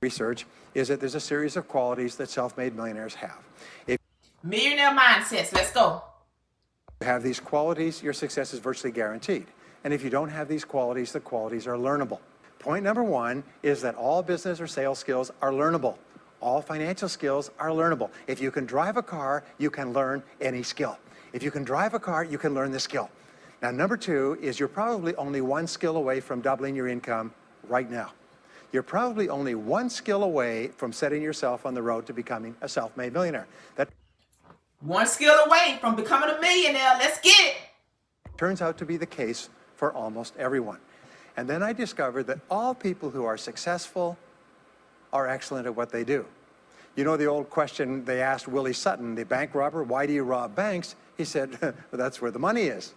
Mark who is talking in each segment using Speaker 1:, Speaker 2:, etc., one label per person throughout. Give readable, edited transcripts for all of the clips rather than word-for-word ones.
Speaker 1: research is that there's a series of qualities that self-made millionaires have. If
Speaker 2: millionaire mindsets, let's go.
Speaker 1: you have these qualities, your success is virtually guaranteed. And if you don't have these qualities, the qualities are learnable. Point number one is that all business or sales skills are learnable. All financial skills are learnable. If you can drive a car, you can learn any skill. If you can drive a car, you can learn the skill. Now, number two is you're probably only one skill away from doubling your income right now. You're probably only one skill away from setting yourself on the road to becoming a self-made millionaire. That
Speaker 2: one skill away from becoming a millionaire. Let's get it.
Speaker 1: Turns out to be the case for almost everyone. And then I discovered that all people who are successful are excellent at what they do. You know the old question they asked Willie Sutton, the bank robber, why do you rob banks? He said, well, that's where the money is.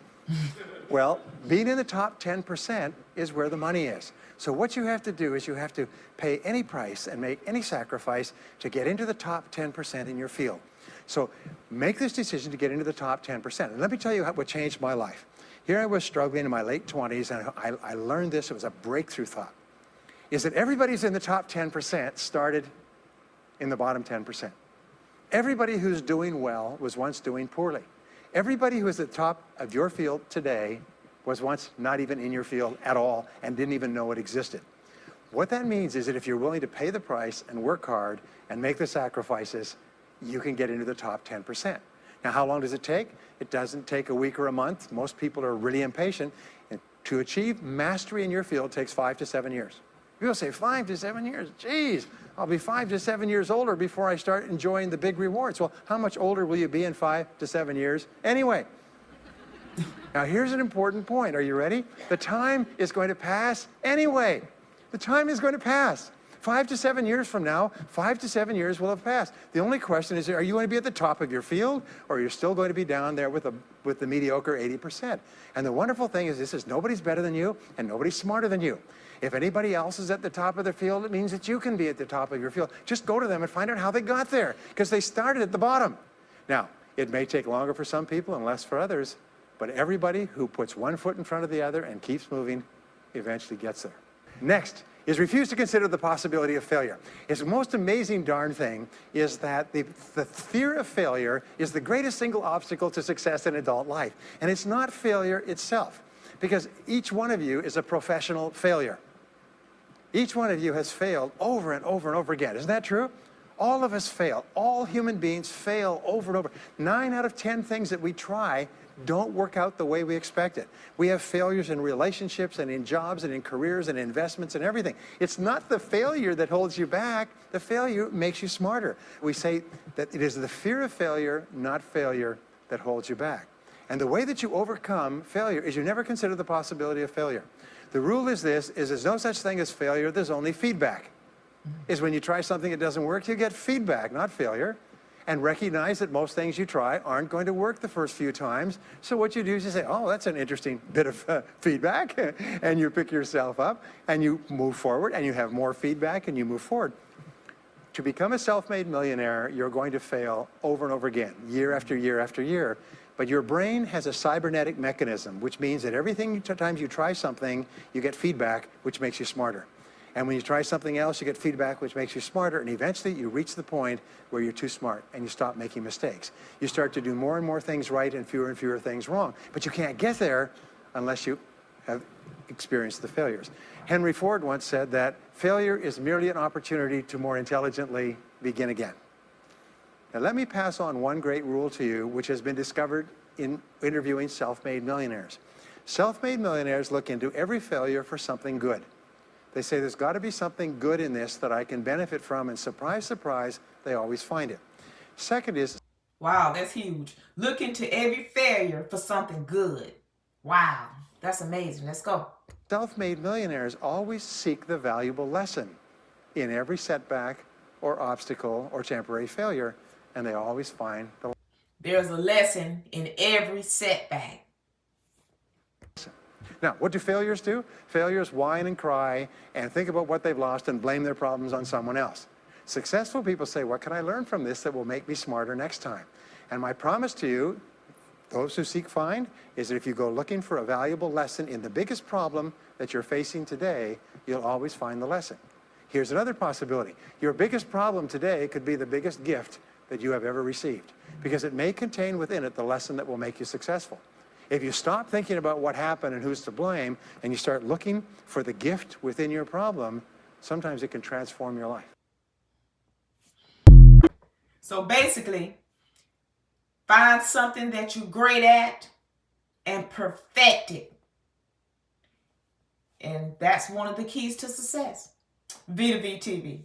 Speaker 1: Well, being in the top 10% is where the money is. So what you have to do is you have to pay any price and make any sacrifice to get into the top 10% in your field. So make this decision to get into the top 10%. And let me tell you what changed my life. Here I was struggling in my late 20s, and I learned this. It was a breakthrough thought. Is that everybody's in the top 10% started in the bottom 10%. Everybody who's doing well was once doing poorly. Everybody who is at the top of your field today was once not even in your field at all and didn't even know it existed. What that means is that if you're willing to pay the price and work hard and make the sacrifices, you can get into the top 10%. Now, how long does it take? It doesn't take a week or a month. Most people are really impatient. And to achieve mastery in your field takes 5 to 7 years. People say 5 to 7 years. Geez, I'll be 5 to 7 years older before I start enjoying the big rewards. Well, how much older will you be in 5 to 7 years anyway? Now, here's an important point. Are you ready? The time is going to pass anyway. The time is going to pass. 5 to 7 years from now, 5 to 7 years will have passed. The only question is, are you going to be at the top of your field, or are you still going to be down there with the mediocre 80%? And the wonderful thing is this is nobody's better than you, and nobody's smarter than you. If anybody else is at the top of their field, it means that you can be at the top of your field. Just go to them and find out how they got there, because they started at the bottom. Now, it may take longer for some people and less for others, but everybody who puts one foot in front of the other and keeps moving eventually gets there. Next is refuse to consider the possibility of failure. It's the most amazing darn thing is that the fear of failure is the greatest single obstacle to success in adult life. And it's not failure itself, because each one of you is a professional failure. Each one of you has failed over and over and over again. Isn't that true? All of us fail. All human beings fail over and over. 9 out of 10 things that we try don't work out the way we expect it. We have failures in relationships and in jobs and in careers and investments and everything. It's not the failure that holds you back. The failure makes you smarter. We say that it is the fear of failure, not failure, that holds you back. And the way that you overcome failure is you never consider the possibility of failure. The rule is this, is there's no such thing as failure, there's only feedback. Is when you try something that doesn't work, you get feedback, not failure. And recognize that most things you try aren't going to work the first few times. So what you do is you say, oh, that's an interesting bit of feedback. And you pick yourself up and you move forward and you have more feedback and you move forward. To become a self-made millionaire, you're going to fail over and over again, year after year after year. But your brain has a cybernetic mechanism, which means that every time you try something, you get feedback, which makes you smarter. And when you try something else, you get feedback, which makes you smarter. And eventually, you reach the point where you're too smart and you stop making mistakes. You start to do more and more things right and fewer things wrong. But you can't get there unless you have experienced the failures. Henry Ford once said that failure is merely an opportunity to more intelligently begin again. Now, let me pass on one great rule to you, which has been discovered in interviewing self-made millionaires. Self-made millionaires look into every failure for something good. They say, there's got to be something good in this that I can benefit from, and surprise, surprise, they always find it. Second is...
Speaker 2: Wow, that's huge. Look into every failure for something good. Wow, that's amazing. Let's go.
Speaker 1: Self-made millionaires always seek the valuable lesson in every setback or obstacle or temporary failure, and they always find the...
Speaker 2: There's a lesson in every setback.
Speaker 1: Now, what do failures do? Failures whine and cry and think about what they've lost and blame their problems on someone else. Successful people say, what can I learn from this that will make me smarter next time? And my promise to you, those who seek find, is that if you go looking for a valuable lesson in the biggest problem that you're facing today, you'll always find the lesson. Here's another possibility. Your biggest problem today could be the biggest gift that you have ever received, because it may contain within it the lesson that will make you successful. If you stop thinking about what happened and who's to blame, and you start looking for the gift within your problem, sometimes it can transform your life.
Speaker 2: So basically, find something that you're great at and perfect it. And that's one of the keys to success. Veeta Vee TV.